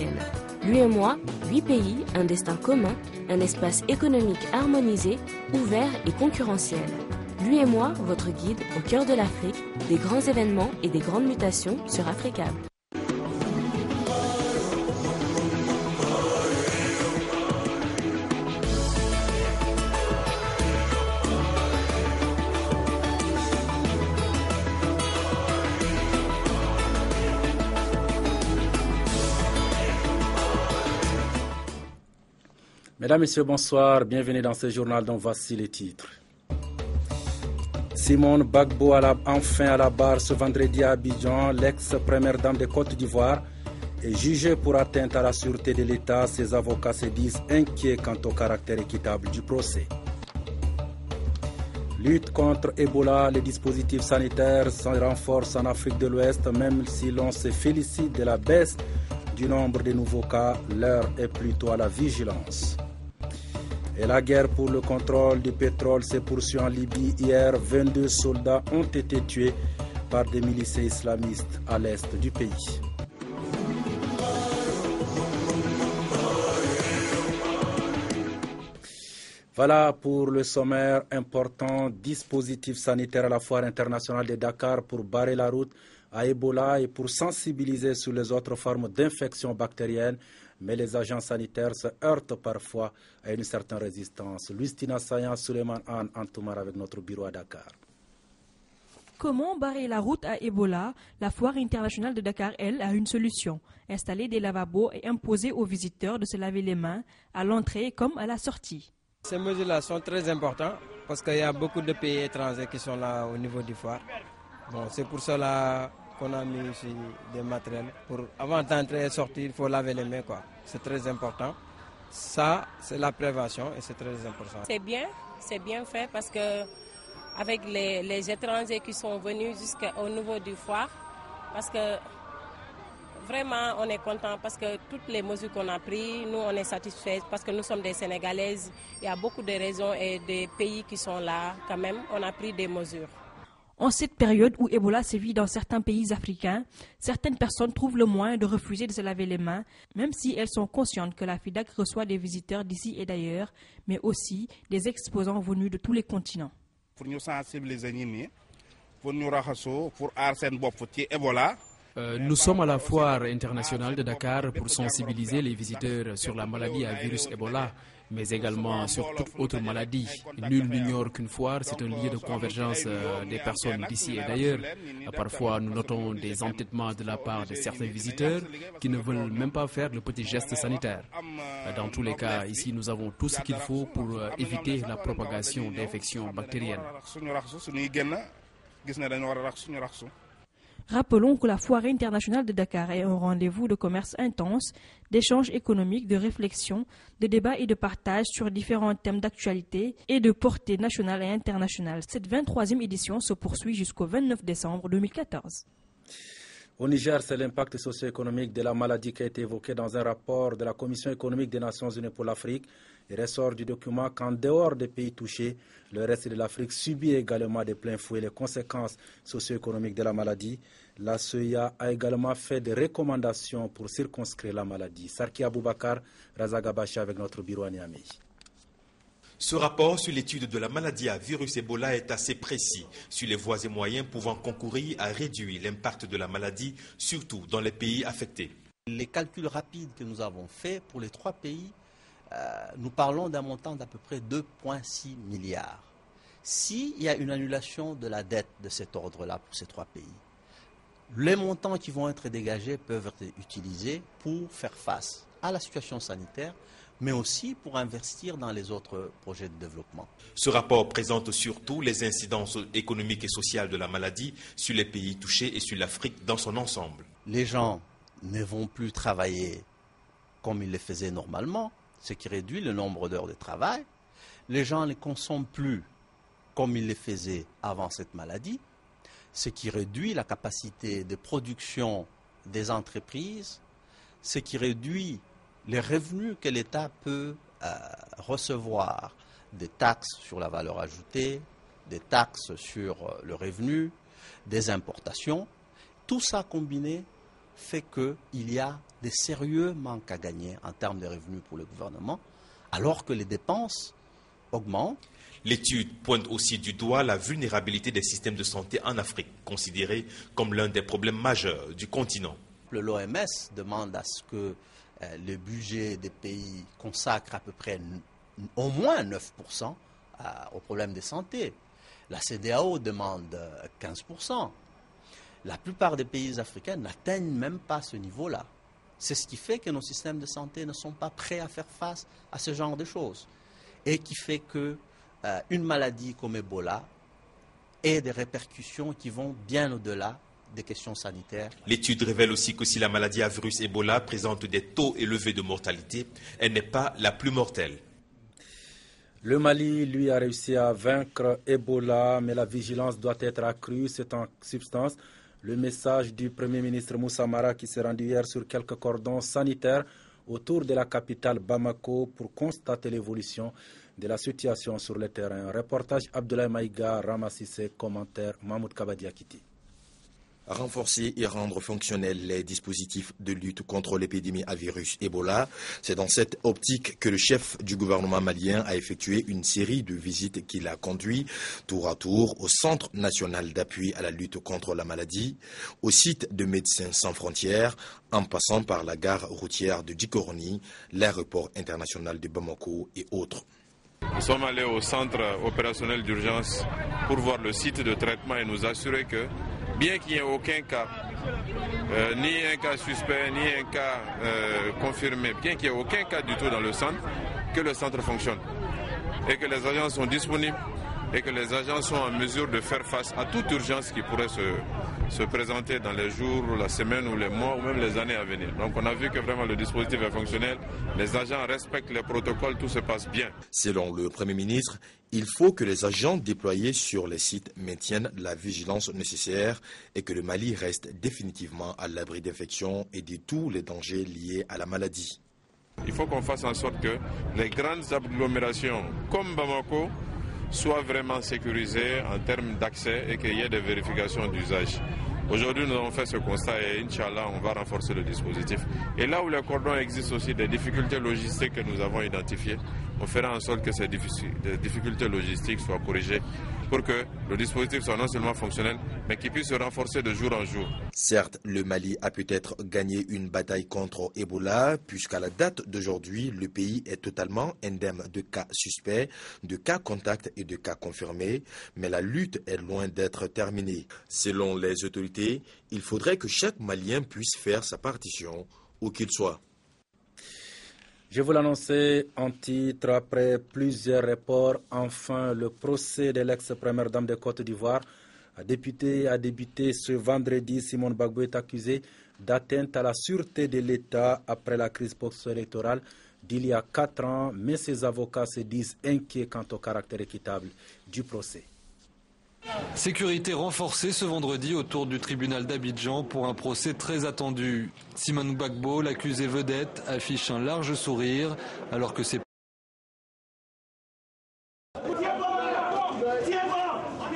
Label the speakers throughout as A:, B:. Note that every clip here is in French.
A: africaine. L'UEMOA, 8 pays, un destin commun, un espace économique harmonisé, ouvert et concurrentiel. L'UEMOA, votre guide au cœur de l'Afrique, des grands événements et des grandes mutations sur Africable.
B: Mesdames, Messieurs, bonsoir. Bienvenue dans ce journal dont voici les titres. Simone Gbagbo enfin à la barre ce vendredi à Abidjan. L'ex-première dame de Côte d'Ivoire est jugée pour atteinte à la sûreté de l'État. Ses avocats se disent inquiets quant au caractère équitable du procès. Lutte contre Ebola, les dispositifs sanitaires s'en renforcent en Afrique de l'Ouest, même si l'on se félicite de la baisse du nombre de nouveaux cas. L'heure est plutôt à la vigilance. Et la guerre pour le contrôle du pétrole se poursuit en Libye. Hier, 22 soldats ont été tués par des milices islamistes à l'est du pays. Voilà pour le sommaire important. Dispositif sanitaire à la foire internationale de Dakar pour barrer la route à Ebola et pour sensibiliser sur les autres formes d'infection bactérienne. Mais les agents sanitaires se heurtent parfois à une certaine résistance. Lustina Sayan, Suleiman Anne, Antoumar avec notre bureau à Dakar.
C: Comment barrer la route à Ebola? La foire internationale de Dakar, elle, a une solution. Installer des lavabos et imposer aux visiteurs de se laver les mains à l'entrée comme à la sortie.
D: Ces mesures-là sont très importantes parce qu'il y a beaucoup de pays étrangers qui sont là au niveau du foire. Bon, c'est pour cela qu'on a mis ici des matériels. Avant d'entrer et sortir, il faut laver les mains, quoi. C'est très important. Ça, c'est la prévention et c'est très important.
E: C'est bien fait parce que avec les étrangers qui sont venus jusqu'au niveau du foire, parce que vraiment on est content parce que toutes les mesures qu'on a prises, nous on est satisfaits parce que nous sommes des Sénégalaises. Il y a beaucoup de raisons et des pays qui sont là quand même. On a pris des mesures.
C: En cette période où Ebola sévit dans certains pays africains, certaines personnes trouvent le moyen de refuser de se laver les mains, même si elles sont conscientes que la FIDAC reçoit des visiteurs d'ici et d'ailleurs, mais aussi des exposants venus de tous les continents.
F: Pour nous sensibiliser, pour nous pour Ebola.
G: Nous sommes à la foire internationale de Dakar pour sensibiliser les visiteurs sur la maladie à virus Ebola, mais également sur toute autre maladie. Nul n'ignore qu'une foire, c'est un lieu de convergence des personnes d'ici et d'ailleurs. Parfois, nous notons des entêtements de la part de certains visiteurs qui ne veulent même pas faire le petit geste sanitaire. Dans tous les cas, ici, nous avons tout ce qu'il faut pour éviter la propagation d'infections bactériennes.
C: Rappelons que la foire internationale de Dakar est un rendez-vous de commerce intense, d'échanges économiques, de réflexion, de débats et de partage sur différents thèmes d'actualité et de portée nationale et internationale. Cette 23e édition se poursuit jusqu'au 29 décembre 2014.
B: Au Niger, c'est l'impact socio-économique de la maladie qui a été évoqué dans un rapport de la Commission économique des Nations Unies pour l'Afrique. Il ressort du document qu'en dehors des pays touchés, le reste de l'Afrique subit également de plein fouet les conséquences socio-économiques de la maladie. La CEIA a également fait des recommandations pour circonscrire la maladie. Sarki Aboubakar, Razagabashi avec notre bureau à Niamey.
H: Ce rapport sur l'étude de la maladie à virus Ebola est assez précis sur les voies et moyens pouvant concourir à réduire l'impact de la maladie, surtout dans les pays affectés.
I: Les calculs rapides que nous avons faits pour les 3 pays, nous parlons d'un montant d'à peu près 2,6 milliards. S'il y a une annulation de la dette de cet ordre-là pour ces 3 pays, les montants qui vont être dégagés peuvent être utilisés pour faire face à la situation sanitaire, mais aussi pour investir dans les autres projets de développement.
H: Ce rapport présente surtout les incidences économiques et sociales de la maladie sur les pays touchés et sur l'Afrique dans son ensemble.
I: Les gens ne vont plus travailler comme ils le faisaient normalement, ce qui réduit le nombre d'heures de travail. Les gens ne consomment plus comme ils le faisaient avant cette maladie, ce qui réduit la capacité de production des entreprises, ce qui réduit les revenus que l'État peut recevoir, des taxes sur la valeur ajoutée, des taxes sur le revenu, des importations. Tout ça combiné fait qu'il y a des sérieux manques à gagner en termes de revenus pour le gouvernement, alors que les dépenses augmentent.
H: L'étude pointe aussi du doigt la vulnérabilité des systèmes de santé en Afrique, considérée comme l'un des problèmes majeurs du continent.
I: L'OMS demande à ce que le budget des pays consacre à peu près au moins 9% aux problèmes de santé. La CEDEAO demande 15%. La plupart des pays africains n'atteignent même pas ce niveau-là. C'est ce qui fait que nos systèmes de santé ne sont pas prêts à faire face à ce genre de choses. Et qui fait qu'une maladie comme Ebola ait des répercussions qui vont bien au-delà des questions sanitaires.
H: L'étude révèle aussi que si la maladie à virus Ebola présente des taux élevés de mortalité, elle n'est pas la plus mortelle.
B: Le Mali, lui, a réussi à vaincre Ebola, mais la vigilance doit être accrue. C'est en substance le message du Premier ministre Moussa Mara qui s'est rendu hier sur quelques cordons sanitaires autour de la capitale Bamako pour constater l'évolution de la situation sur le terrain. Reportage Abdoulaye Maïga, Ramassissé, commentaire Mahmoud Kabadiakiti.
J: Renforcer et rendre fonctionnels les dispositifs de lutte contre l'épidémie à virus Ebola. C'est dans cette optique que le chef du gouvernement malien a effectué une série de visites qu'il a conduit tour à tour au Centre national d'appui à la lutte contre la maladie, au site de Médecins sans frontières, en passant par la gare routière de Djikoroni, l'aéroport international de Bamako et autres.
K: Nous sommes allés au centre opérationnel d'urgence pour voir le site de traitement et nous assurer que, bien qu'il n'y ait aucun cas, ni un cas suspect, ni un cas confirmé, bien qu'il n'y ait aucun cas du tout dans le centre, que le centre fonctionne et que les agents sont disponibles et que les agents sont en mesure de faire face à toute urgence qui pourrait se présenter dans les jours, la semaine ou les mois ou même les années à venir. Donc on a vu que vraiment le dispositif est fonctionnel, les agents respectent les protocoles, tout se passe bien.
J: Selon le Premier ministre, il faut que les agents déployés sur les sites maintiennent la vigilance nécessaire et que le Mali reste définitivement à l'abri d'infections et de tous les dangers liés à la maladie.
K: Il faut qu'on fasse en sorte que les grandes agglomérations comme Bamako soient vraiment sécurisées en termes d'accès et qu'il y ait des vérifications d'usage. Aujourd'hui, nous avons fait ce constat et Inch'Allah, on va renforcer le dispositif. Et là où les cordons existent aussi des difficultés logistiques que nous avons identifiées, on fera en sorte que ces difficultés logistiques soient corrigées pour que le dispositif soit non seulement fonctionnel, mais qu'il puisse se renforcer de jour en jour.
J: Certes, le Mali a peut-être gagné une bataille contre Ebola, puisqu'à la date d'aujourd'hui, le pays est totalement indemne de cas suspects, de cas contacts et de cas confirmés, mais la lutte est loin d'être terminée. Selon les autorités, il faudrait que chaque Malien puisse faire sa partition, où qu'il soit.
B: Je vous l'annonçais en titre, après plusieurs reports, enfin le procès de l'ex-première dame de Côte d'Ivoire a débuté ce vendredi. Simone Gbagbo est accusée d'atteinte à la sûreté de l'État après la crise post-électorale d'il y a 4 ans, mais ses avocats se disent inquiets quant au caractère équitable du procès.
L: Sécurité renforcée ce vendredi autour du tribunal d'Abidjan pour un procès très attendu. Simone Gbagbo, l'accusée vedette, affiche un large sourire alors que ses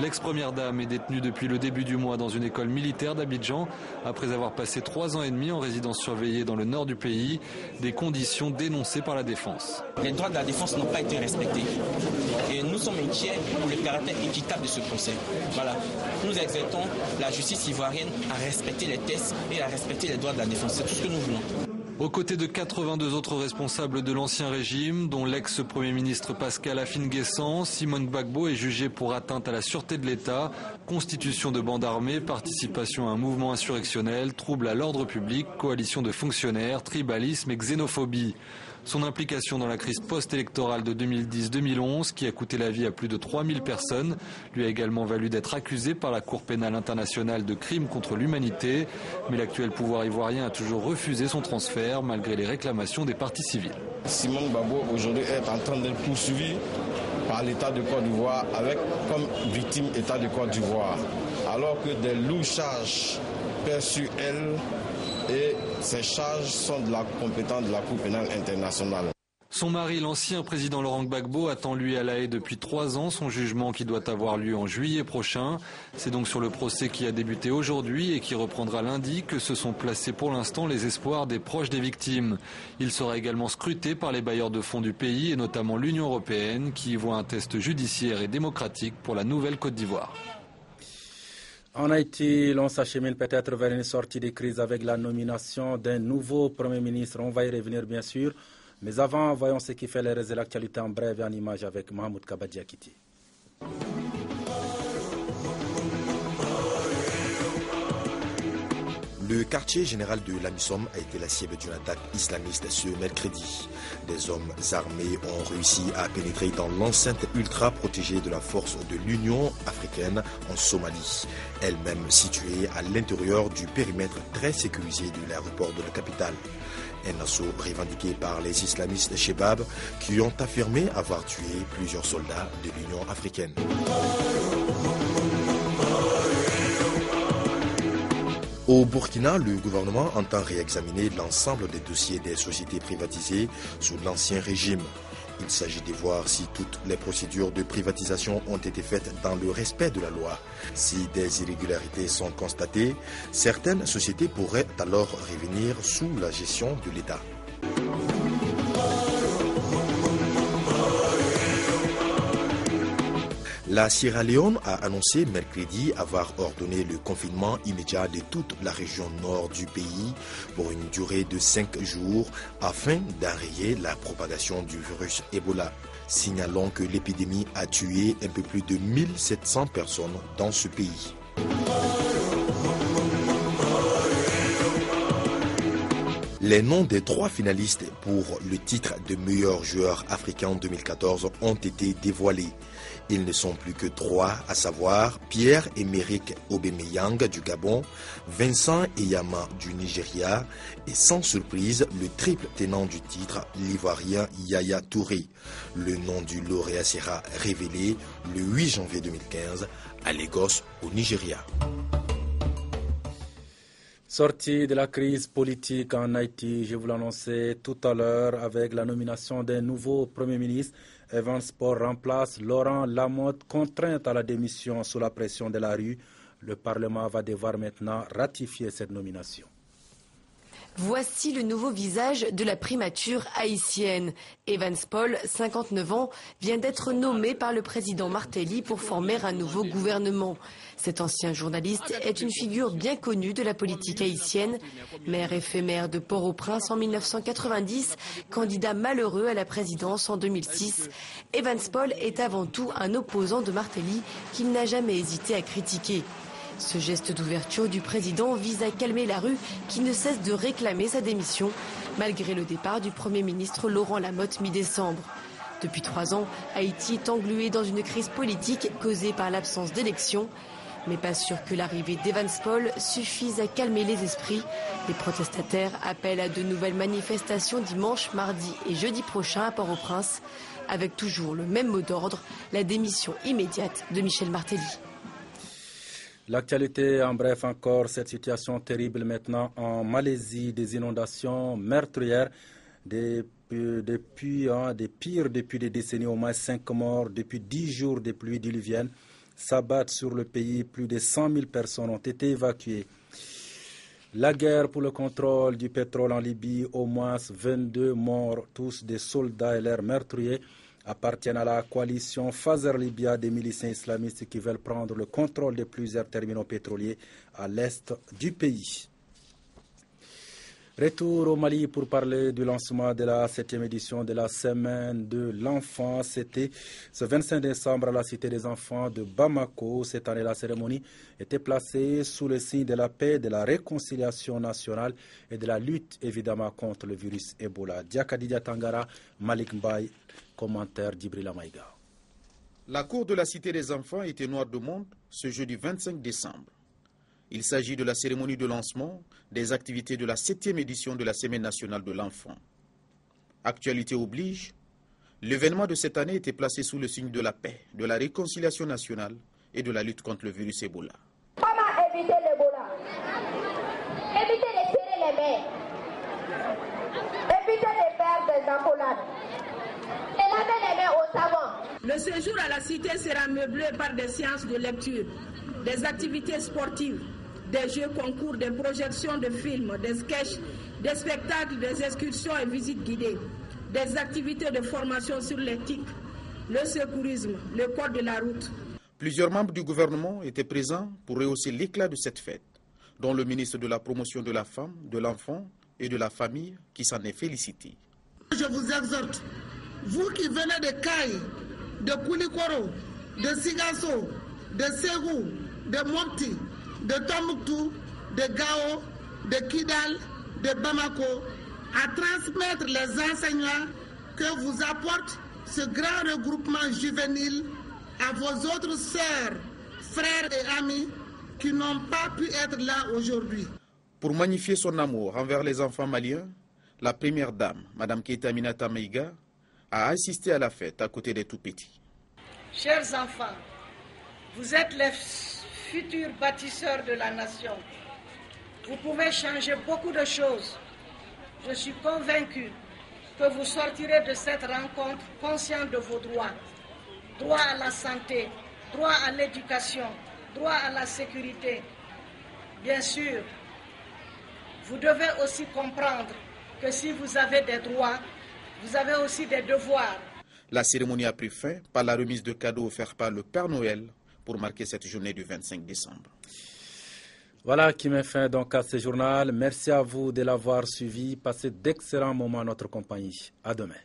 L: L'ex-première dame est détenue depuis le début du mois dans une école militaire d'Abidjan après avoir passé 3 ans et demi en résidence surveillée dans le nord du pays, des conditions dénoncées par la défense.
M: Les droits de la défense n'ont pas été respectés et nous sommes inquiets pour le caractère équitable de ce procès. Voilà. Nous exhortons la justice ivoirienne à respecter les tests et à respecter les droits de la défense. C'est tout ce que nous voulons.
L: Aux côtés de 82 autres responsables de l'ancien régime, dont l'ex-premier ministre Pascal Afine-Guessant, Simone Gbagbo est jugée pour atteinte à la sûreté de l'État, constitution de bande armée, participation à un mouvement insurrectionnel, trouble à l'ordre public, coalition de fonctionnaires, tribalisme et xénophobie. Son implication dans la crise post-électorale de 2010-2011, qui a coûté la vie à plus de 3000 personnes, lui a également valu d'être accusé par la Cour pénale internationale de crimes contre l'humanité. Mais l'actuel pouvoir ivoirien a toujours refusé son transfert, malgré les réclamations des partis civils.
N: Simone Gbagbo aujourd'hui est en train d'être poursuivi par l'État de Côte d'Ivoire avec comme victime État de Côte d'Ivoire, alors que des lourdes charges perçues elle et ces charges sont de la compétence de la Cour pénale internationale.
L: Son mari, l'ancien président Laurent Gbagbo, attend lui à La Haye depuis 3 ans son jugement qui doit avoir lieu en juillet prochain. C'est donc sur le procès qui a débuté aujourd'hui et qui reprendra lundi que se sont placés pour l'instant les espoirs des proches des victimes. Il sera également scruté par les bailleurs de fonds du pays et notamment l'Union européenne qui y voit un test judiciaire et démocratique pour la nouvelle Côte d'Ivoire.
B: En Haïti, l'on s'achemine peut-être vers une sortie de crise avec la nomination d'un nouveau Premier ministre. On va y revenir bien sûr. Mais avant, voyons ce qui fait les reste de l'actualité en bref et en image avec Mahmoud Kabadiakiti.
J: Le quartier général de l'Amisom a été la cible d'une attaque islamiste ce mercredi. Des hommes armés ont réussi à pénétrer dans l'enceinte ultra protégée de la force de l'Union africaine en Somalie, elle-même située à l'intérieur du périmètre très sécurisé de l'aéroport de la capitale. Un assaut revendiqué par les islamistes Chebab qui ont affirmé avoir tué plusieurs soldats de l'Union africaine. Au Burkina, le gouvernement entend réexaminer l'ensemble des dossiers des sociétés privatisées sous l'ancien régime. Il s'agit de voir si toutes les procédures de privatisation ont été faites dans le respect de la loi. Si des irrégularités sont constatées, certaines sociétés pourraient alors revenir sous la gestion de l'État. La Sierra Leone a annoncé mercredi avoir ordonné le confinement immédiat de toute la région nord du pays pour une durée de 5 jours afin d'enrayer la propagation du virus Ebola. Signalons que l'épidémie a tué un peu plus de 1700 personnes dans ce pays. Les noms des 3 finalistes pour le titre de meilleur joueur africain 2014 ont été dévoilés. Ils ne sont plus que 3, à savoir Pierre-Emerick Aubameyang du Gabon, Vincent Eyama du Nigeria et sans surprise le triple tenant du titre, l'Ivoirien Yaya Touré. Le nom du lauréat sera révélé le 8 janvier 2015 à Lagos au Nigeria.
B: Sortie de la crise politique en Haïti, je vous l'annonçais tout à l'heure avec la nomination d'un nouveau Premier ministre. Evans Paul remplace Laurent Lamotte, contraint à la démission sous la pression de la rue. Le Parlement va devoir maintenant ratifier cette nomination.
O: Voici le nouveau visage de la primature haïtienne. Evans Paul, 59 ans, vient d'être nommé par le président Martelly pour former un nouveau gouvernement. Cet ancien journaliste est une figure bien connue de la politique haïtienne. Maire éphémère de Port-au-Prince en 1990, candidat malheureux à la présidence en 2006, Evans Paul est avant tout un opposant de Martelly qu'il n'a jamais hésité à critiquer. Ce geste d'ouverture du président vise à calmer la rue qui ne cesse de réclamer sa démission, malgré le départ du Premier ministre Laurent Lamotte mi-décembre. Depuis 3 ans, Haïti est englué dans une crise politique causée par l'absence d'élections. Mais pas sûr que l'arrivée d'Evans Paul suffise à calmer les esprits. Les protestataires appellent à de nouvelles manifestations dimanche, mardi et jeudi prochain à Port-au-Prince, avec toujours le même mot d'ordre, la démission immédiate de Michel Martelly.
B: L'actualité, en bref encore, cette situation terrible maintenant en Malaisie, des inondations meurtrières, des pires depuis des décennies, au moins 5 morts, depuis 10 jours de pluies diluviennes s'abattent sur le pays, plus de 100 000 personnes ont été évacuées. La guerre pour le contrôle du pétrole en Libye, au moins 22 morts, tous des soldats et leurs meurtriers, appartiennent à la coalition Fazer Libya des miliciens islamistes qui veulent prendre le contrôle de plusieurs terminaux pétroliers à l'est du pays. Retour au Mali pour parler du lancement de la 7e édition de la Semaine de l'Enfant. C'était ce 25 décembre à la Cité des Enfants de Bamako. Cette année, la cérémonie était placée sous le signe de la paix, de la réconciliation nationale et de la lutte évidemment contre le virus Ebola. Diakadidia Tangara, Malik Mbaye, commentaire d'Ibrila Maïga.
P: La cour de la Cité des Enfants était noire de monde ce jeudi 25 décembre. Il s'agit de la cérémonie de lancement des activités de la 7e édition de la Semaine nationale de l'enfant. Actualité oblige, l'événement de cette année était placé sous le signe de la paix, de la réconciliation nationale et de la lutte contre le virus Ebola.
Q: Comment éviter l'Ebola? Éviter de serrer les mains. Éviter de faire des accolades.
R: Le séjour à la cité sera meublé par des séances de lecture, des activités sportives, des jeux concours, des projections de films, des sketchs, des spectacles, des excursions et visites guidées, des activités de formation sur l'éthique, le secourisme, le code de la route.
P: Plusieurs membres du gouvernement étaient présents pour rehausser l'éclat de cette fête, dont le ministre de la Promotion de la Femme, de l'Enfant et de la Famille qui s'en est félicité.
S: Je vous exhorte, vous qui venez de Kaï, de Koulikoro, de Sigasso, de Ségou, de Mopti, de Tombouctou, de Gao, de Kidal, de Bamako, à transmettre les enseignements que vous apporte ce grand regroupement juvénile à vos autres sœurs, frères et amis qui n'ont pas pu être là aujourd'hui.
P: Pour magnifier son amour envers les enfants maliens, la première dame, Mme Keïta Aminata Maïga, a assisté à la fête à côté des tout-petits.
T: Chers enfants, vous êtes les futurs bâtisseurs de la nation. Vous pouvez changer beaucoup de choses. Je suis convaincu que vous sortirez de cette rencontre conscient de vos droits. Droit à la santé, droit à l'éducation, droit à la sécurité. Bien sûr, vous devez aussi comprendre que si vous avez des droits, vous avez aussi des devoirs.
P: La cérémonie a pris fin par la remise de cadeaux offerts par le Père Noël pour marquer cette journée du 25 décembre.
B: Voilà qui met fin donc à ce journal. Merci à vous de l'avoir suivi. Passez d'excellents moments à notre compagnie. À demain.